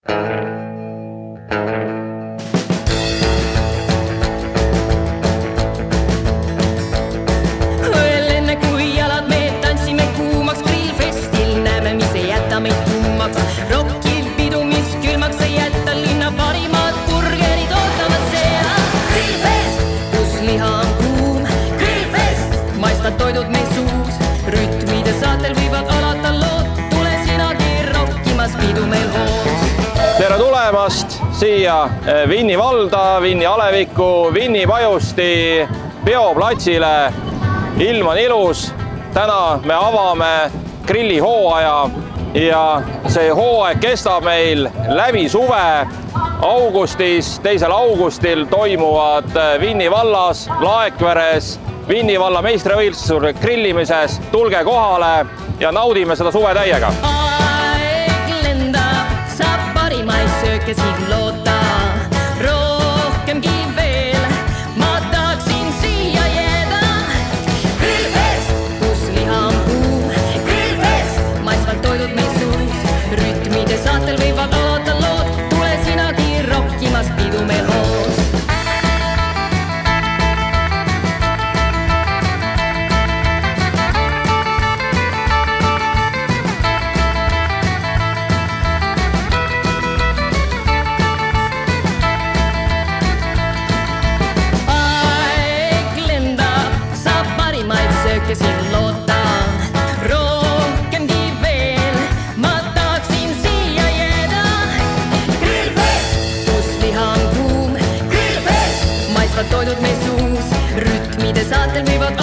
Enne kui jalad meed tantsime kuumaks grillfestil, näeme, mis ei jäta meid kuumaks. Rockil pidu, mis külmaks ei jätta, linna parimad burgerid ootavad seal. Grillfest, kus liha on kuum. Grillfest, maistvad toidud meil suus. Rütmide saatel võivad alata lood, tule sinagi rockimas, pidu meil hoos. Tere tulemast siia Vinni valda, Vinni aleviku, Vinni Pajusti peoplatsile. Ilm on ilus. Täna me avame grillihooaja ja see hooaeg kestab meil läbi suve. Augustis, 2. augustil toimuvad Vinni vallas, Laekveres, Vinni valla meistrivõistlused grillimises. Tulge kohale ja naudime seda suve täiega. Sööke siin loota, rohkemgi veel, ma tahaksin siia jääda. Grillfest, kus liha on kuum. Grillfest, maistvad toidud meil suus. Rütmide saatel võivad alata lood, tule sinagi rockimas, pidu meil hoos. Sööke siin loota, rohkemgi veel, ma tahaksin siia jääda. Grillfest, kus liha on kuum. Grillfest, maistvad toidud meil suus. Rütmide saatel võivad